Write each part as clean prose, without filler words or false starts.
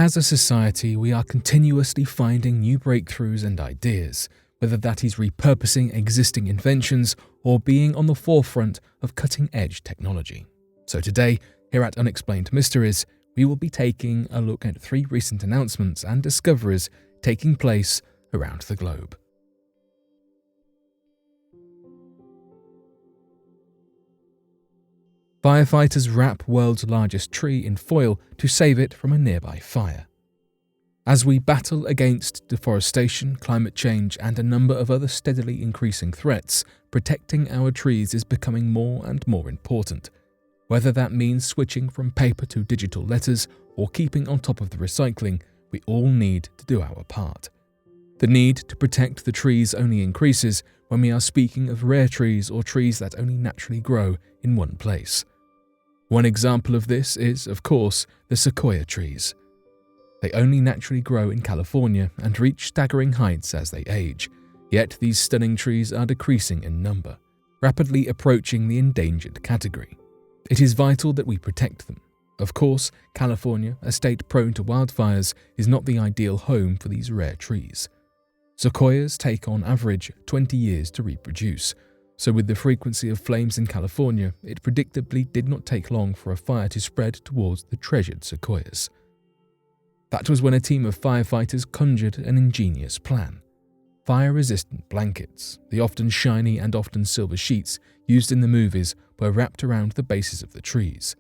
As a society, we are continuously finding new breakthroughs and ideas, whether that is repurposing existing inventions or being on the forefront of cutting-edge technology. So today, here at Unexplained Mysteries, we will be taking a look at 3 recent announcements and discoveries taking place around the globe. Firefighters wrap world's largest tree in foil to save it from a nearby fire. As we battle against deforestation, climate change, and a number of other steadily increasing threats, protecting our trees is becoming more and more important. Whether that means switching from paper to digital letters or keeping on top of the recycling, we all need to do our part. The need to protect the trees only increases when we are speaking of rare trees or trees that only naturally grow in one place. One example of this is, of course, the sequoia trees. They only naturally grow in California and reach staggering heights as they age, yet these stunning trees are decreasing in number, rapidly approaching the endangered category. It is vital that we protect them. Of course, California, a state prone to wildfires, is not the ideal home for these rare trees. Sequoias take on average 20 years to reproduce, so with the frequency of flames in California, it predictably did not take long for a fire to spread towards the treasured sequoias. That was when a team of firefighters conjured an ingenious plan. Fire-resistant blankets, the often shiny and often silver sheets used in the movies, were wrapped around the bases of the trees.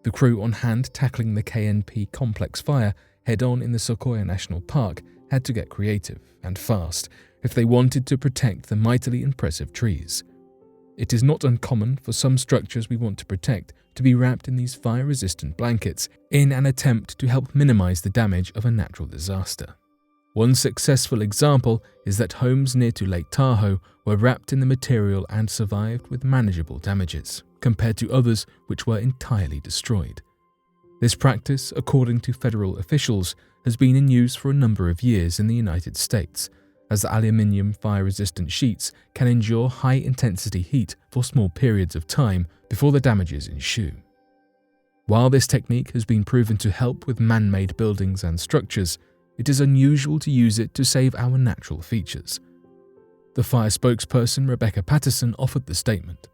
The crew on hand tackling the KNP complex fire head-on in the Sequoia National Park had to get creative and fast if they wanted to protect the mightily impressive trees. It is not uncommon for some structures we want to protect to be wrapped in these fire-resistant blankets in an attempt to help minimize the damage of a natural disaster. One successful example is that homes near to Lake Tahoe were wrapped in the material and survived with manageable damages, compared to others which were entirely destroyed. This practice, according to federal officials, has been in use for a number of years in the United States, as the aluminium fire-resistant sheets can endure high-intensity heat for small periods of time before the damages ensue. While this technique has been proven to help with man-made buildings and structures, it is unusual to use it to save our natural features. The fire spokesperson Rebecca Patterson offered the statement.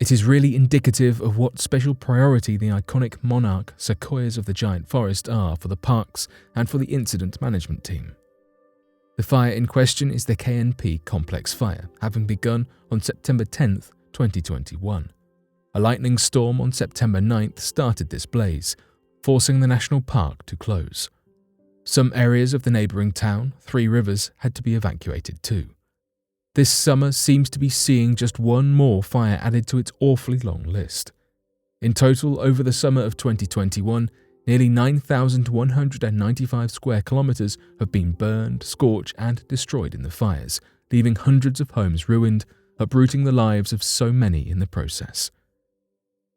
It is really indicative of what special priority the iconic monarch sequoias of the giant forest are for the parks and for the incident management team. The fire in question is the KNP complex fire, having begun on September 10, 2021. A lightning storm on September 9th started this blaze, forcing the national park to close. Some areas of the neighboring town, 3 Rivers, had to be evacuated too. This summer seems to be seeing just one more fire added to its awfully long list. In total, over the summer of 2021, nearly 9,195 square kilometers have been burned, scorched, and destroyed in the fires, leaving hundreds of homes ruined, uprooting the lives of so many in the process.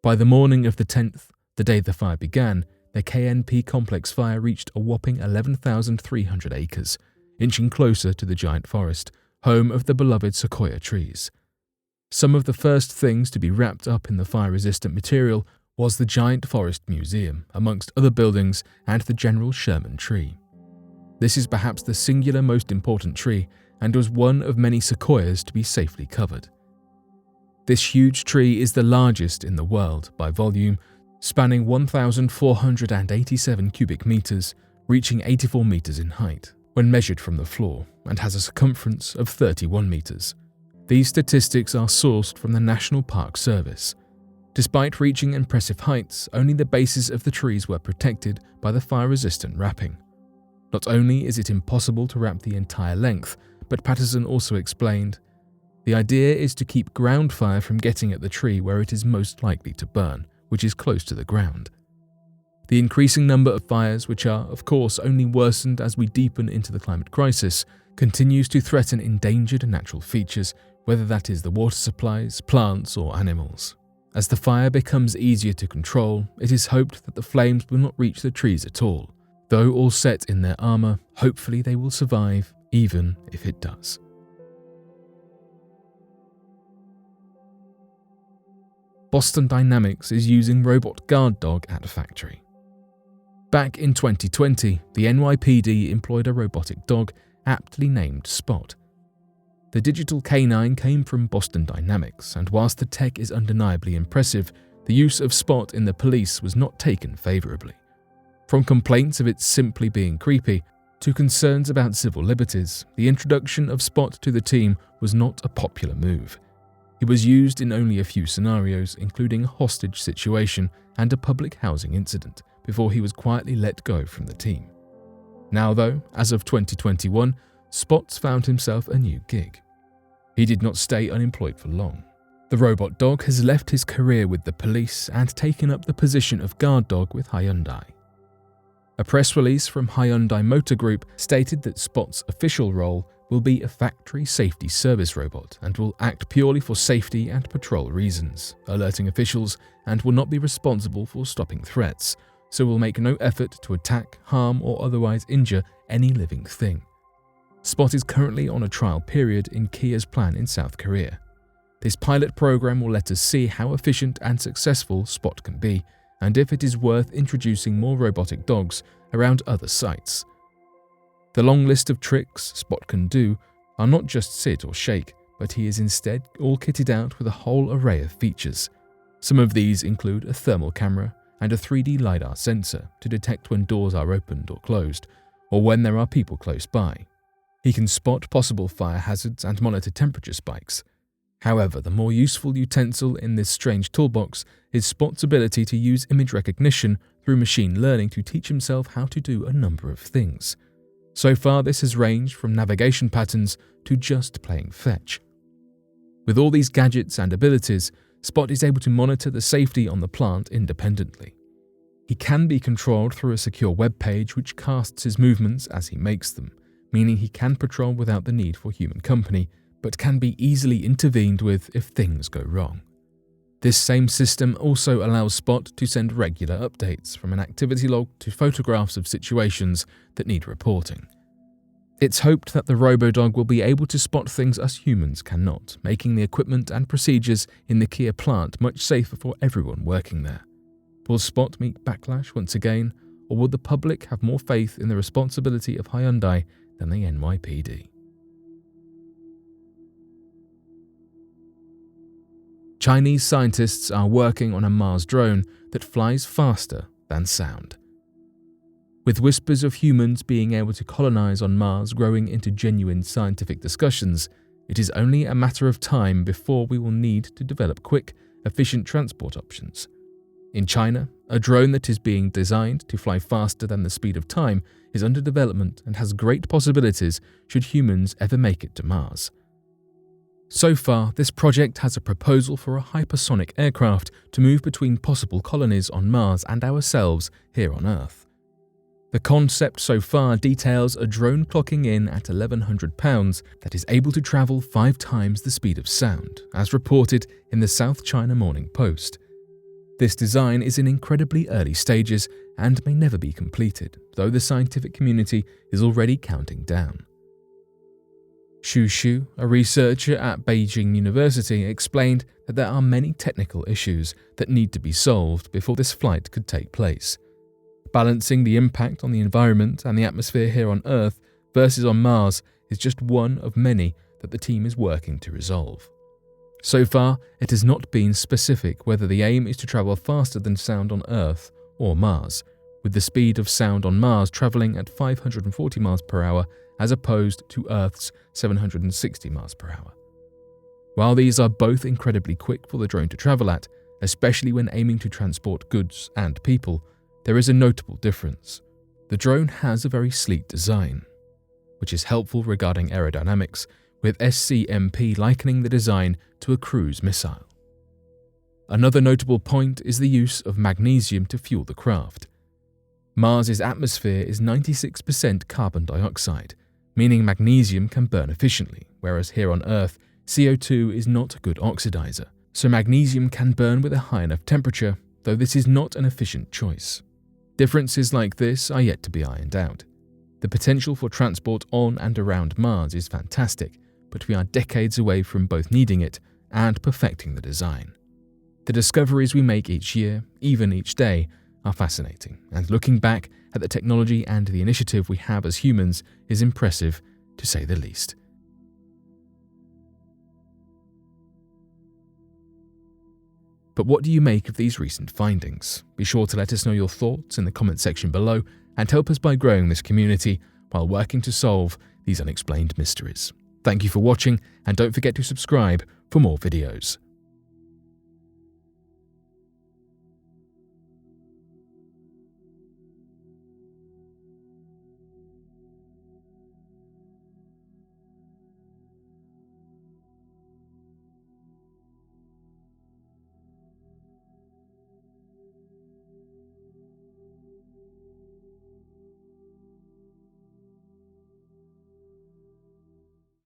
By the morning of the 10th, the day the fire began, the KNP complex fire reached a whopping 11,300 acres, inching closer to the giant forest, home of the beloved sequoia trees. Some of the first things to be wrapped up in the fire-resistant material was the Giant Forest Museum, amongst other buildings, and the General Sherman tree. This is perhaps the singular most important tree and was one of many sequoias to be safely covered. This huge tree is the largest in the world by volume, spanning 1,487 cubic meters, reaching 84 meters in height when measured from the floor, and has a circumference of 31 meters. These statistics are sourced from the National Park Service. Despite reaching impressive heights, only the bases of the trees were protected by the fire-resistant wrapping. Not only is it impossible to wrap the entire length, but Patterson also explained, the idea is to keep ground fire from getting at the tree where it is most likely to burn, which is close to the ground. The increasing number of fires, which are, of course, only worsened as we deepen into the climate crisis, continues to threaten endangered natural features, whether that is the water supplies, plants, or animals. As the fire becomes easier to control, it is hoped that the flames will not reach the trees at all. Though all set in their armor, hopefully they will survive, even if it does. Boston Dynamics is using robot guard dog at factory. Back in 2020, the NYPD employed a robotic dog aptly named Spot. The digital canine came from Boston Dynamics, and whilst the tech is undeniably impressive, the use of Spot in the police was not taken favourably. From complaints of it simply being creepy, to concerns about civil liberties, the introduction of Spot to the team was not a popular move. He was used in only a few scenarios, including a hostage situation and a public housing incident, before he was quietly let go from the team. Now though, as of 2021, Spot's found himself a new gig. He did not stay unemployed for long. The robot dog has left his career with the police and taken up the position of guard dog with Hyundai. A press release from Hyundai Motor Group stated that Spot's official role will be a factory safety service robot and will act purely for safety and patrol reasons, alerting officials, and will not be responsible for stopping threats, so will make no effort to attack, harm, or otherwise injure any living thing. Spot is currently on a trial period in Kia's plant in South Korea. This pilot program will let us see how efficient and successful Spot can be, and if it is worth introducing more robotic dogs around other sites. The long list of tricks Spot can do are not just sit or shake, but he is instead all kitted out with a whole array of features. Some of these include a thermal camera and a 3D LiDAR sensor to detect when doors are opened or closed, or when there are people close by. He can spot possible fire hazards and monitor temperature spikes. However, the more useful utensil in this strange toolbox is Spot's ability to use image recognition through machine learning to teach himself how to do a number of things. So far, this has ranged from navigation patterns to just playing fetch. With all these gadgets and abilities, Spot is able to monitor the safety on the plant independently. He can be controlled through a secure web page which casts his movements as he makes them, meaning he can patrol without the need for human company, but can be easily intervened with if things go wrong. This same system also allows Spot to send regular updates from an activity log to photographs of situations that need reporting. It's hoped that the RoboDog will be able to spot things us humans cannot, making the equipment and procedures in the Kia plant much safer for everyone working there. Will Spot meet backlash once again, or will the public have more faith in the responsibility of Hyundai than the NYPD? Chinese scientists are working on a Mars drone that flies faster than sound. With whispers of humans being able to colonize on Mars growing into genuine scientific discussions, it is only a matter of time before we will need to develop quick, efficient transport options. In China, a drone that is being designed to fly faster than the speed of time is under development and has great possibilities should humans ever make it to Mars. So far, this project has a proposal for a hypersonic aircraft to move between possible colonies on Mars and ourselves here on Earth. The concept so far details a drone clocking in at 1,100 pounds that is able to travel 5 times the speed of sound, as reported in the South China Morning Post. This design is in incredibly early stages and may never be completed, though the scientific community is already counting down. Xu Xu, a researcher at Beijing University, explained that there are many technical issues that need to be solved before this flight could take place. Balancing the impact on the environment and the atmosphere here on Earth versus on Mars is just one of many that the team is working to resolve. So far, it has not been specific whether the aim is to travel faster than sound on Earth or Mars, with the speed of sound on Mars travelling at 540 miles per hour as opposed to Earth's 760 miles per hour. While these are both incredibly quick for the drone to travel at, especially when aiming to transport goods and people, there is a notable difference. The drone has a very sleek design, which is helpful regarding aerodynamics, with SCMP likening the design to a cruise missile. Another notable point is the use of magnesium to fuel the craft. Mars's atmosphere is 96% carbon dioxide, meaning magnesium can burn efficiently, whereas here on Earth, CO2 is not a good oxidizer, so magnesium can burn with a high enough temperature, though this is not an efficient choice. Differences like this are yet to be ironed out. The potential for transport on and around Mars is fantastic, but we are decades away from both needing it and perfecting the design. The discoveries we make each year, even each day, are fascinating, and looking back at the technology and the initiative we have as humans is impressive, to say the least. But what do you make of these recent findings? Be sure to let us know your thoughts in the comment section below and help us by growing this community while working to solve these unexplained mysteries. Thank you for watching, and don't forget to subscribe for more videos.